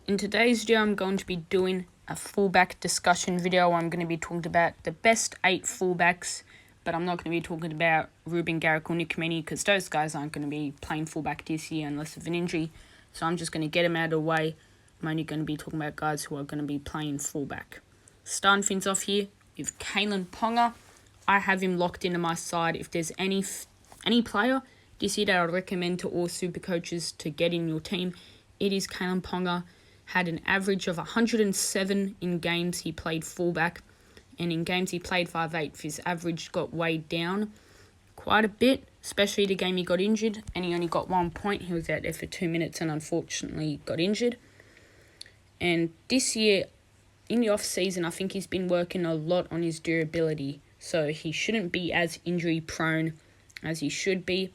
In today's video, I'm going to be doing a fullback discussion video. I'm going to be talking about the best 8 fullbacks, but I'm not going to be talking about Ruben Garrick or Nick Meaney because those guys aren't going to be playing fullback this year unless of an injury. So I'm just going to get them out of the way. I'm only going to be talking about guys who are going to be playing fullback. Starting things off here with Kalyn Ponga. I have him locked into my side. If there's any player this year that I would recommend to all super coaches to get in your team, it is Kalyn Ponga. Had an average of 107 in games he played fullback, and in games he played 5/8, his average got weighed down quite a bit, especially the game he got injured, and he only got 1 point. He was out there for 2 minutes and unfortunately got injured. And this year, in the off-season, I think he's been working a lot on his durability, so he shouldn't be as injury-prone as he should be.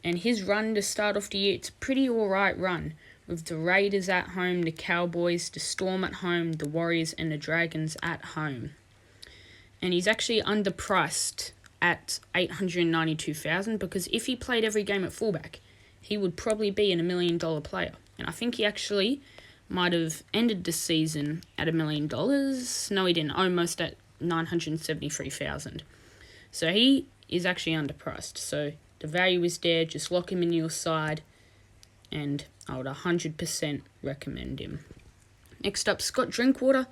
And his run to start off the year, it's a pretty alright run, with the Raiders at home, the Cowboys, the Storm at home, the Warriors and the Dragons at home. And he's actually underpriced at $892,000 because if he played every game at fullback, he would probably be an $1 million player. And I think he actually might have ended the season at $1 million. No, he didn't. Almost at $973,000. So he is actually underpriced. So the value is there. Just lock him in your side, and I would 100% recommend him. Next up, Scott Drinkwater.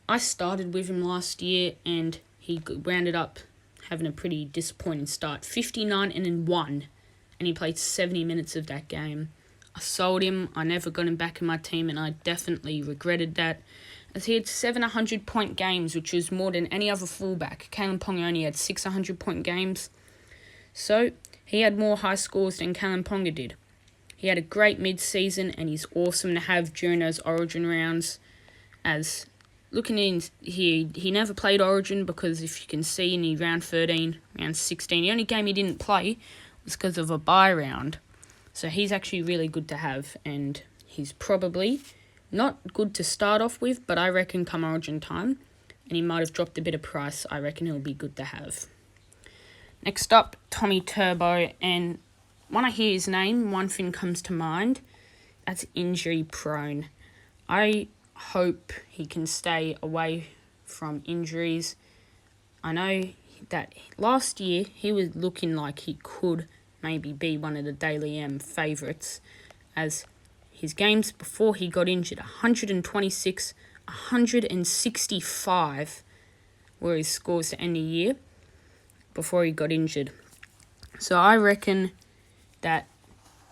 I started with him last year, and he rounded up having a pretty disappointing start. 59-1, and he played 70 minutes of that game. I sold him. I never got him back in my team, and I definitely regretted that, as he had 7 100-point games, which was more than any other fullback. Kalyn Ponga only had 6 100-point games. So he had more high scores than Kalyn Ponga did. He had a great mid-season, and he's awesome to have during those Origin rounds. As looking in here, he never played Origin because if you can see in the round 13, round 16, the only game he didn't play was because of a bye round. So he's actually really good to have, and he's probably not good to start off with, but I reckon come Origin time, and he might have dropped a bit of price, I reckon he'll be good to have. Next up, Tommy Turbo, and when I hear his name, one thing comes to mind, that's injury prone. I hope he can stay away from injuries. I know that last year he was looking like he could maybe be one of the Daily M favourites, as his games before he got injured, 126, 165 were his scores to end the year before he got injured. So I reckon that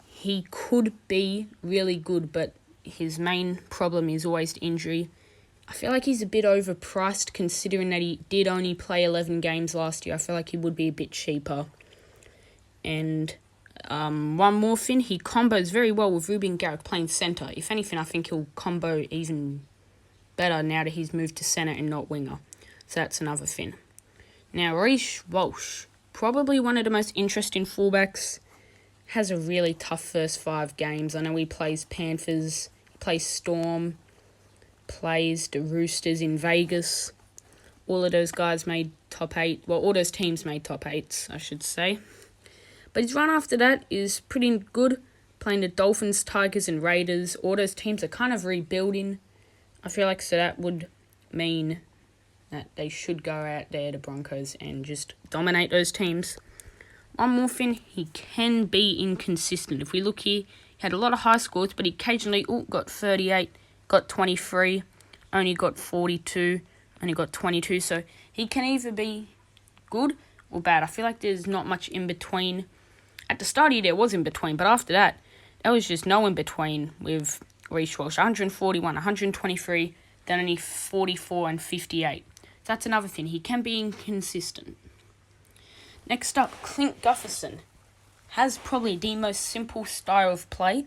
he could be really good, but his main problem is always injury. I feel like he's a bit overpriced considering that he did only play 11 games last year. I feel like he would be a bit cheaper. And one more thing, he combos very well with Ruben Garrick playing centre. If anything, I think he'll combo even better now that he's moved to centre and not winger. So that's another thing. Now, Reece Walsh, probably one of the most interesting fullbacks, has a really tough first 5 games. I know he plays Panthers, he plays Storm, plays the Roosters in Vegas. All of those guys made top 8. Well, all those teams made top 8s, I should say. But his run after that is pretty good, playing the Dolphins, Tigers and Raiders. All those teams are kind of rebuilding. I feel like so that would mean that they should go out there, the Broncos, and just dominate those teams. One more thing, he can be inconsistent. If we look here, he had a lot of high scores, but he occasionally got 38, got 23, only got 42, only got 22. So he can either be good or bad. I feel like there's not much in between. At the start of the year, there was in between, but after that, there was just no in between with Reece Walsh. 141, 123, then only 44 and 58. So that's another thing. He can be inconsistent. Next up, Clint Gutherson has probably the most simple style of play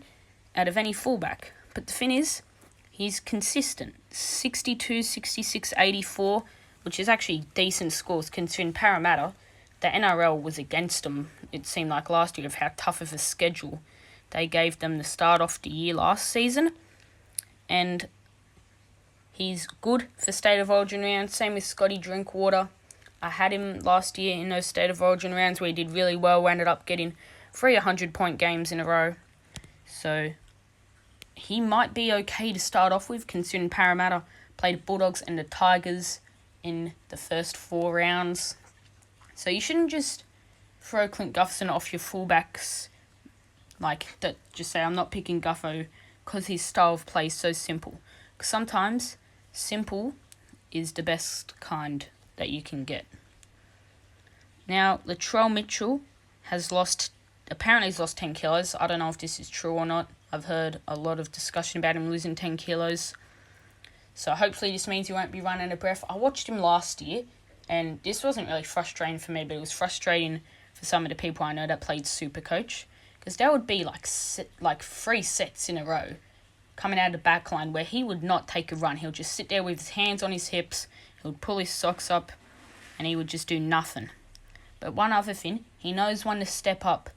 out of any fullback. But the thing is, he's consistent. 62, 66, 84, which is actually decent scores considering Parramatta, the NRL was against them, it seemed like last year, of how tough of a schedule they gave them to start off the year last season. And he's good for State of Origin rounds, same with Scotty Drinkwater. I had him last year in those State of Origin rounds where he did really well. We ended up getting 3 100-point games in a row. So he might be okay to start off with, considering Parramatta played the Bulldogs and the Tigers in the first 4 rounds. So you shouldn't just throw Clint Gutherson off your fullbacks like that. Just say, I'm not picking Gutho because his style of play is so simple. Because sometimes simple is the best kind that you can get. Now, Latrell Mitchell apparently he's lost 10 kilos. I don't know if this is true or not. I've heard a lot of discussion about him losing 10 kilos. So hopefully this means he won't be running out of breath. I watched him last year, and this wasn't really frustrating for me, but it was frustrating for some of the people I know that played SuperCoach. Because there would be like 3 sets in a row coming out of the back line where he would not take a run. He'll just sit there with his hands on his hips. He would pull his socks up, and he would just do nothing. But one other thing, he knows when to step up.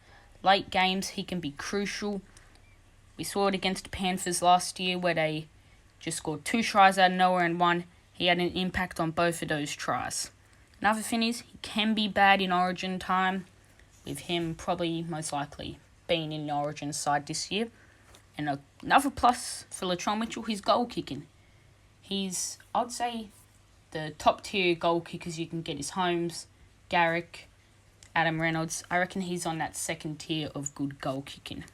Late games, he can be crucial. We saw it against the Panthers last year where they just scored 2 tries out of nowhere and won. He had an impact on both of those tries. Another thing is, he can be bad in Origin time, with him probably most likely being in the Origin side this year. And another plus for Latrell Mitchell, his goal kicking. He's, I'd say, the top tier goal kickers you can get is Holmes, Garrick, Adam Reynolds. I reckon he's on that second tier of good goal kicking.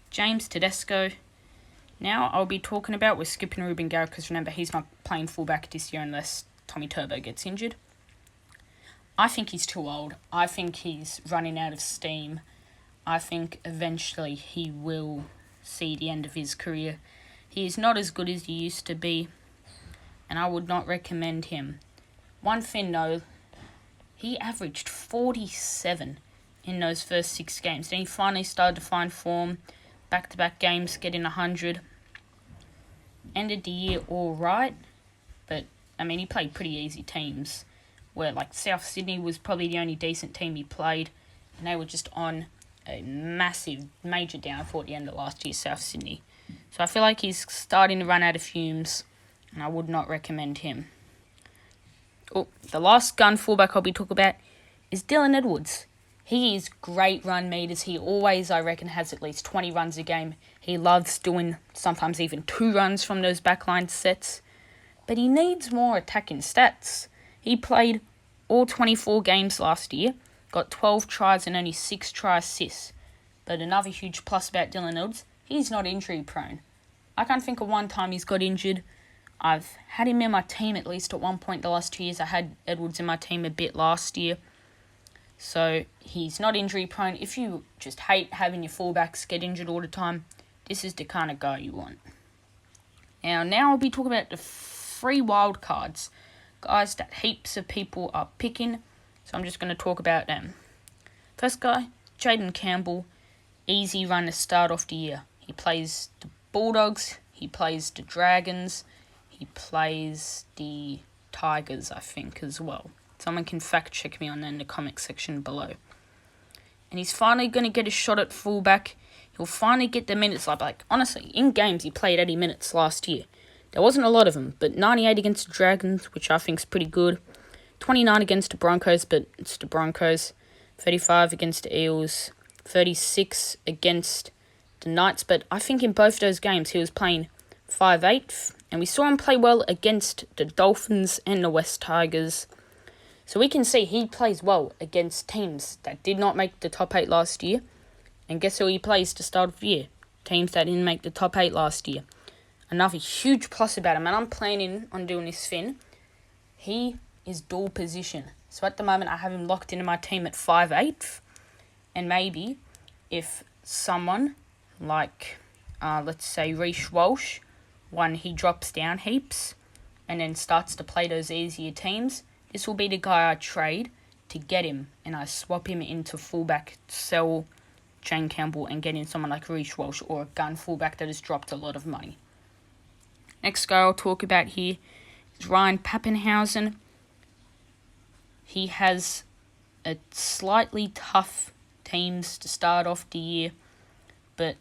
James Tedesco. Now I'll be talking about, we're skipping Ruben Garrick because remember he's not playing fullback this year unless Tommy Turbo gets injured. I think he's too old. I think he's running out of steam. I think eventually he will see the end of his career. He is not as good as he used to be, and I would not recommend him. One thing though, he averaged 47 in those first 6 games. Then he finally started to find form. Back-to-back games, getting 100. Ended the year all right, but, I mean, he played pretty easy teams. Where, like, South Sydney was probably the only decent team he played. And they were just on a massive, major downfall at the end of last year, South Sydney. So I feel like he's starting to run out of fumes, and I would not recommend him. Oh, the last gun fullback I'll be talking about is Dylan Edwards. He is great run meters. He always, I reckon, has at least 20 runs a game. He loves doing sometimes even 2 runs from those backline sets. But he needs more attacking stats. He played all 24 games last year, got 12 tries and only 6 try assists. But another huge plus about Dylan Edwards, he's not injury prone. I can't think of one time he's got injured. I've had him in my team at least at one point the last 2 years. I had Edwards in my team a bit last year. So he's not injury prone. If you just hate having your fullbacks get injured all the time, this is the kind of guy you want. Now I'll be talking about the 3 wild cards. Guys that heaps of people are picking. So I'm just going to talk about them. First guy, Jaden Campbell. Easy run to start off the year. He plays the Bulldogs. He plays the Dragons. He plays the Tigers, I think, as well. Someone can fact check me on that in the comment section below. And he's finally going to get a shot at fullback. He'll finally get the minutes. Like honestly, in games he played 80 minutes last year. There wasn't a lot of them, but 98 against the Dragons, which I think is pretty good. 29 against the Broncos, but it's the Broncos. 35 against the Eels. 36 against the Knights. But I think in both those games he was playing 5'8", and we saw him play well against the Dolphins and the West Tigers. So we can see he plays well against teams that did not make the top 8 last year. And guess who he plays to start of the year? Teams that didn't make the top 8 last year. Another huge plus about him, and I'm planning on doing this thing. He is dual position. So at the moment I have him locked into my team at 5'8". And maybe if someone like, let's say Reece Walsh, when he drops down heaps and then starts to play those easier teams, this will be the guy I trade to get him, and I swap him into fullback, sell Jane Campbell, and get in someone like Reece Walsh or a gun fullback that has dropped a lot of money. Next guy I'll talk about here is Ryan Pappenhausen. He has a slightly tough teams to start off the year, but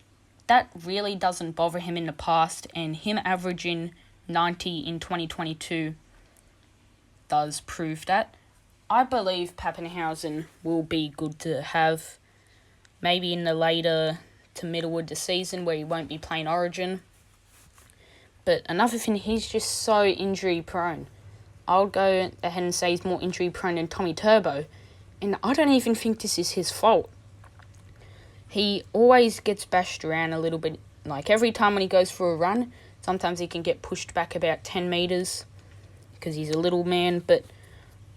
that really doesn't bother him in the past, and him averaging 90 in 2022 does prove that. I believe Pappenhausen will be good to have maybe in the later to middle of the season where he won't be playing Origin. But another thing, he's just so injury prone. I'll go ahead and say he's more injury prone than Tommy Turbo. And I don't even think this is his fault. He always gets bashed around a little bit. Like every time when he goes for a run, sometimes he can get pushed back about 10 meters because he's a little man. But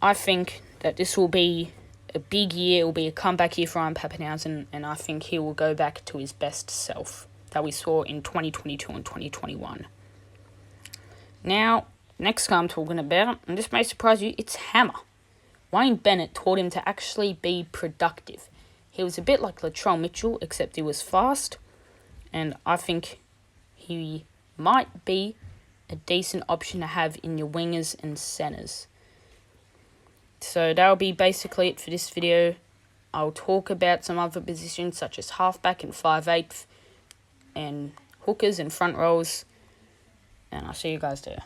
I think that this will be a big year. It will be a comeback year for Ryan Papenhuyzen, and I think he will go back to his best self that we saw in 2022 and 2021. Now, next guy I'm talking about, and this may surprise you, it's Hammer. Wayne Bennett taught him to actually be productive. He was a bit like Latrell Mitchell, except he was fast, and I think he might be a decent option to have in your wingers and centers. So that'll be basically it for this video. I'll talk about some other positions such as halfback and 5/8 and hookers and front rows, and I'll see you guys there.